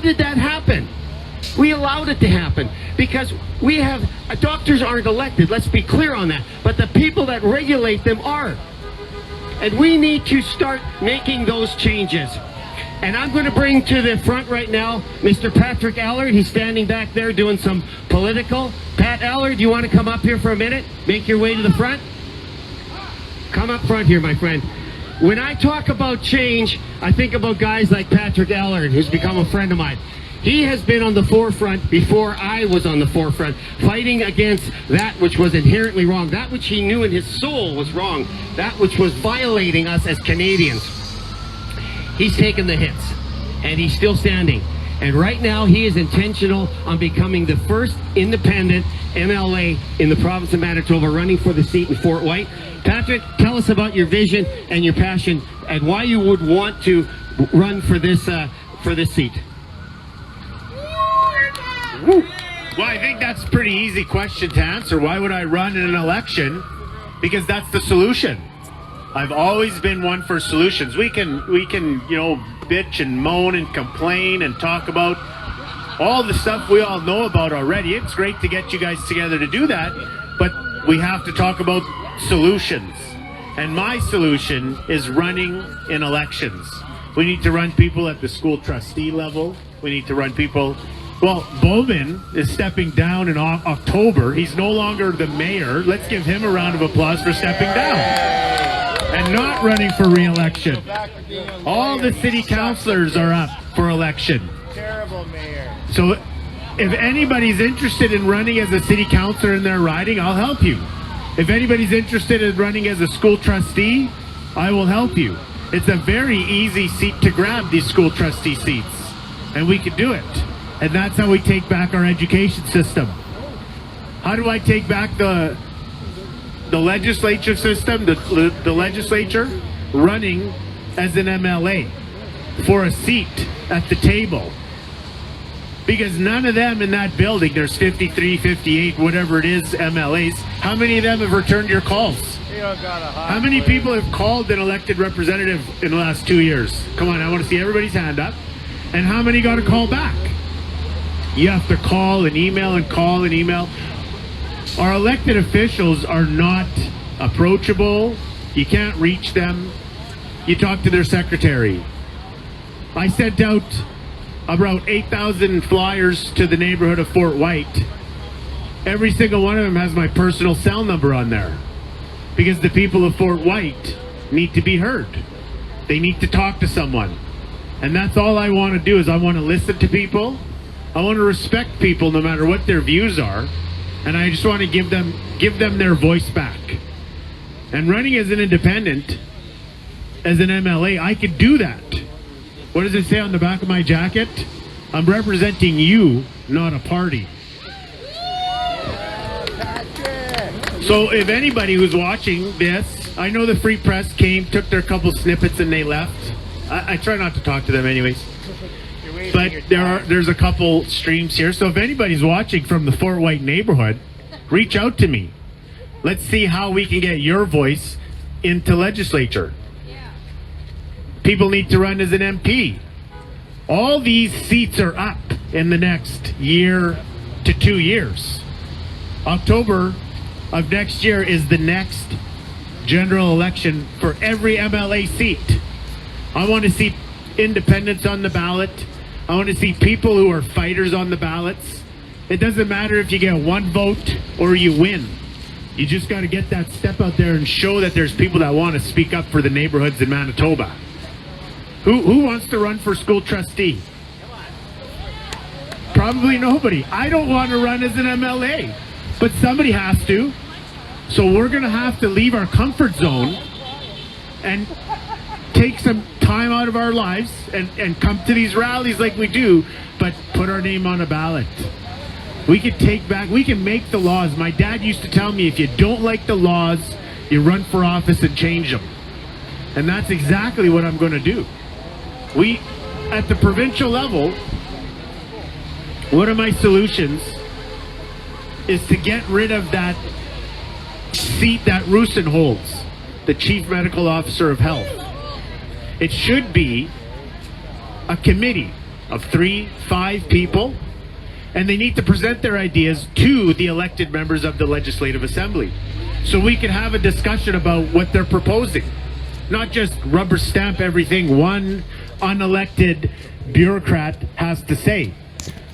did that happen? We allowed it to happen because we have doctors aren't elected. Let's be clear on that. But the people that regulate them are. And we need to start making those changes. And I'm going to bring to the front right now Mr. Patrick Allard. He's standing back there doing some political. Pat Allard, do you want to come up here for a minute? Make your way to the front? Come up front here, my friend. When I talk about change, I think about guys like Patrick Allard, who's become a friend of mine. He has been on the forefront before I was on the forefront, fighting against that which was inherently wrong, that which he knew in his soul was wrong, that which was violating us as Canadians. He's taken the hits, and he's still standing. And right now, he is intentional on becoming the first independent MLA in the province of Manitoba, running for the seat in Fort Whyte. Patrick, tell us about your vision and your passion, and why you would want to run for this seat. Well, I think that's a pretty easy question to answer. Why would I run in an election? Because that's the solution. I've always been one for solutions. We can, bitch and moan and complain and talk about all the stuff we all know about already. It's great to get you guys together to do that, but we have to talk about solutions. And my solution is running in elections. We need to run people at the school trustee level. We need to run people. Well, Bowman is stepping down in October. He's no longer the mayor. Let's give him a round of applause for stepping down and not running for re-election. All the city councilors are up for election. Terrible mayor. So if anybody's interested in running as a city councilor in their riding, I'll help you. If anybody's interested in running as a school trustee, I will help you. It's a very easy seat to grab, these school trustee seats, and we can do it. And that's how we take back our education system. How do I take back the legislature system, the legislature? Running as an MLA for a seat at the table. Because none of them in that building, there's 53, 58, whatever it is, MLAs, how many of them have returned your calls? How many people have called an elected representative in the last 2 years? Come on, I want to see everybody's hand up. And how many got a call back? You have to call and email and call and email. Our elected officials are not approachable. You can't reach them. You talk to their secretary. I sent out about 8,000 flyers to the neighborhood of Fort Whyte. Every single one of them has my personal cell number on there. Because the people of Fort Whyte need to be heard. They need to talk to someone. And that's all I want to do, is I want to listen to people. I want to respect people no matter what their views are, and I just want to give them their voice back. And running as an independent, as an MLA, I could do that. What does it say on the back of my jacket? I'm representing you, not a party. So if anybody who's watching this, I know the Free Press came, took their couple snippets and they left. I try not to talk to them anyways. But there's a couple streams here. So if anybody's watching from the Fort Whyte neighborhood, reach out to me. Let's see how we can get your voice into legislature. People need to run as an MP. All these seats are up in the next year to 2 years. October of next year is the next general election for every MLA seat. I want to see independents on the ballot. I want to see people who are fighters on the ballots. It doesn't matter if you get one vote or you win. You just got to get that step out there and show that there's people that want to speak up for the neighborhoods in Manitoba. Who wants to run for school trustee? Probably nobody. I don't want to run as an MLA, but somebody has to. So we're going to have to leave our comfort zone and take some time out of our lives and come to these rallies like we do, but put our name on a ballot. We can make the laws. My dad used to tell me, if you don't like the laws, you run for office and change them. And that's exactly what I'm going to do. At the provincial level, one of my solutions is to get rid of that seat that Roussin holds, the Chief Medical Officer of Health. It should be a committee of 3, 5 people, and they need to present their ideas to the elected members of the Legislative Assembly. So we can have a discussion about what they're proposing. Not just rubber stamp everything one unelected bureaucrat has to say.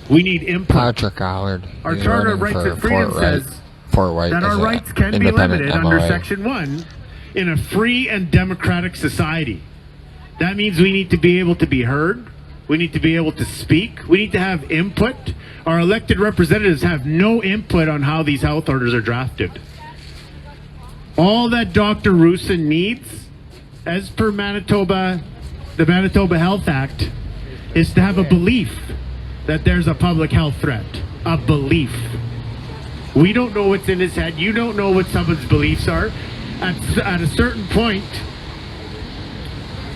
We need input. Patrick Allard. Our He's Charter of running Rights for and Freedom Fort Whyte. says Fort Whyte that our is a rights can be Independent limited under MLA. Section 1 in a free and democratic society. That means we need to be able to be heard. We need to be able to speak. We need to have input. Our elected representatives have no input on how these health orders are drafted. All that Dr. Roussin needs, as per Manitoba, the Manitoba Health Act, is to have a belief that there's a public health threat. A belief. We don't know what's in his head. You don't know what someone's beliefs are. At a certain point,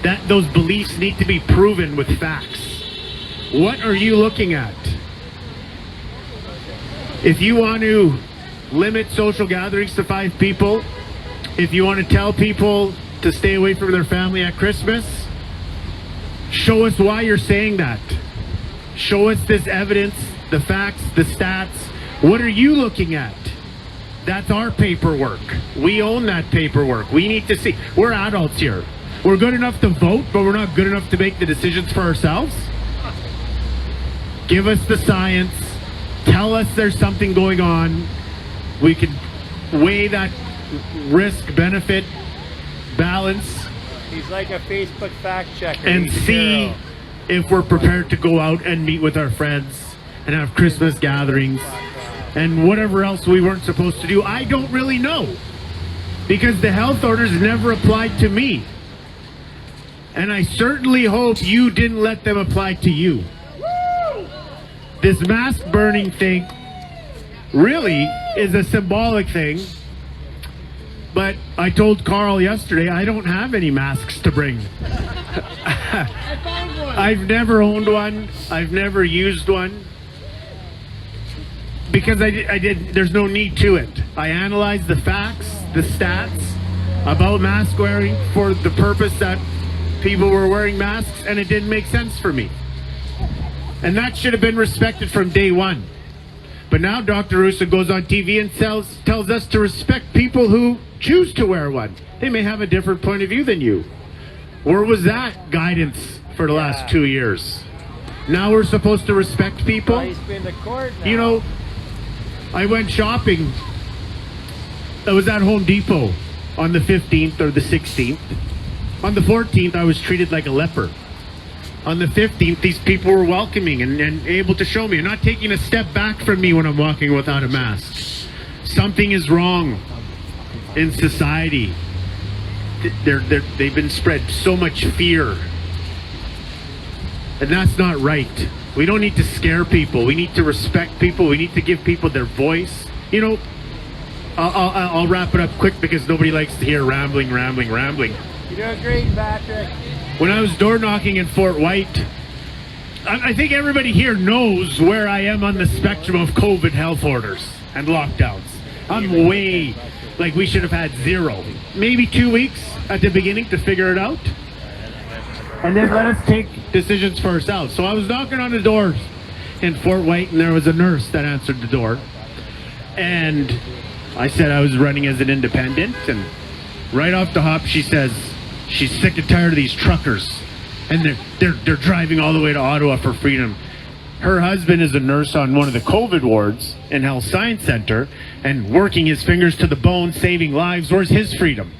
that those beliefs need to be proven with facts. What are you looking at? If you want to limit social gatherings to 5 people, if you want to tell people to stay away from their family at Christmas, show us why you're saying that. Show us this evidence, the facts, the stats. What are you looking at? That's our paperwork. We own that paperwork. We need to see. We're adults here. We're good enough to vote, but we're not good enough to make the decisions for ourselves. Give us the science. Tell us there's something going on. We can weigh that risk-benefit balance. He's like a Facebook fact checker. And see if we're prepared to go out and meet with our friends and have Christmas gatherings and whatever else we weren't supposed to do. I don't really know, because the health orders never applied to me. And I certainly hope you didn't let them apply to you. This mask burning thing really is a symbolic thing. But I told Carl yesterday, I don't have any masks to bring. I found one. I've never owned one. I've never used one. Because there's no need to it. I analyzed the facts, the stats about mask wearing for the purpose that people were wearing masks, and it didn't make sense for me. And that should have been respected from day one. But now Dr. Roussin goes on TV and tells us to respect people who choose to wear one. They may have a different point of view than you. Where was that guidance for the last 2 years? Now we're supposed to respect people? He's been to court now. You know, I went shopping. I was at Home Depot on the 15th or the 16th. On the 14th, I was treated like a leper. On the 15th, these people were welcoming and able to show me, and not taking a step back from me when I'm walking without a mask. Something is wrong in society. They've been spread so much fear. And that's not right. We don't need to scare people. We need to respect people. We need to give people their voice. You know, I'll wrap it up quick because nobody likes to hear rambling. You're doing great, Patrick. When I was door knocking in Fort Whyte, I think everybody here knows where I am on the spectrum of COVID health orders and lockdowns. I'm way, like we should have had 0. Maybe 2 weeks at the beginning to figure it out. And then let us take decisions for ourselves. So I was knocking on the doors in Fort Whyte, and there was a nurse that answered the door. And I said I was running as an independent, and right off the hop she says she's sick and tired of these truckers, and they're driving all the way to Ottawa for freedom. Her husband is a nurse on one of the COVID wards in Health Science Center and working his fingers to the bone, saving lives. Where's his freedom?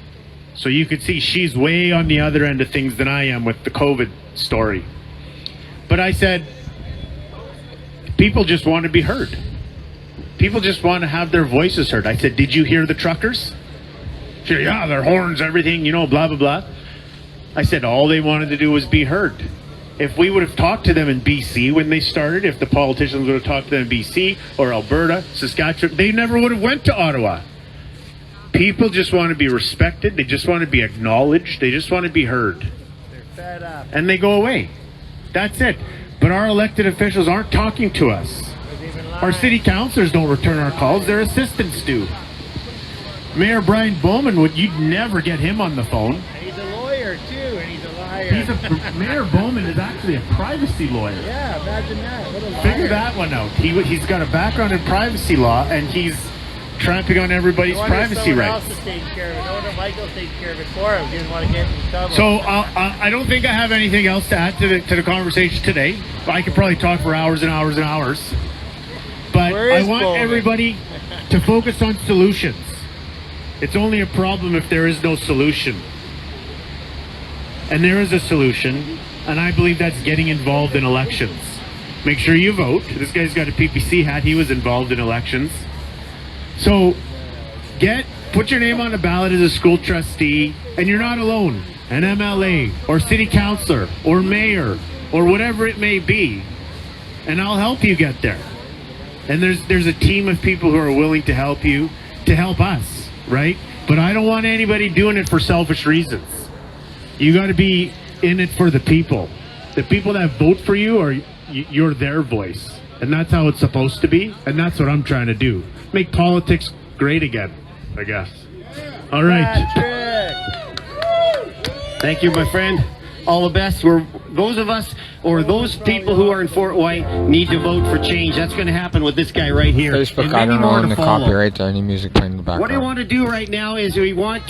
So you could see she's way on the other end of things than I am with the COVID story. But I said, people just want to be heard. People just want to have their voices heard. I said, did you hear the truckers? She said, yeah, their horns, everything, you know, blah, blah, blah. I said, all they wanted to do was be heard. If we would have talked to them in BC when they started, if the politicians would have talked to them in BC or Alberta, Saskatchewan, they never would have went to Ottawa. People just want to be respected. They just want to be acknowledged. They just want to be heard. They're fed up. And they go away. That's it. But our elected officials aren't talking to us. Our city councilors don't return our calls. Their assistants do. Mayor Brian Bowman, you'd never get him on the phone. And he's a lawyer, too, and he's a liar. Mayor Bowman is actually a privacy lawyer. Yeah, imagine that. What a liar. Figure that one out. He's got a background in privacy law, and he's trampling on everybody's No wonder privacy someone rights. else is taking care of it. No wonder Michael's taking care of it for him. He didn't want to get in trouble. So I don't think I have anything else to add to the conversation today. I could probably talk for hours and hours and hours. But Where I is want Bowman? everybody to focus on solutions. It's only a problem if there is no solution. And there is a solution, and I believe that's getting involved in elections. Make sure you vote. This guy's got a PPC hat. He was involved in elections. So put your name on the ballot as a school trustee, and you're not alone. An MLA or city councilor or mayor or whatever it may be, and I'll help you get there. And there's a team of people who are willing to help you, to help us, right? But I don't want anybody doing it for selfish reasons. You got to be in it for the people. The people that vote for you you're their voice, and that's how it's supposed to be. And that's what I'm trying to do. Make politics great again, I guess. All right. Patrick. Thank you, my friend. All the best. Those people who are in Fort Whyte need to vote for change. That's going to happen with this guy right here. Facebook, And I many don't know more on to the follow. copyright or any music playing in the background. What I want to do right now is we want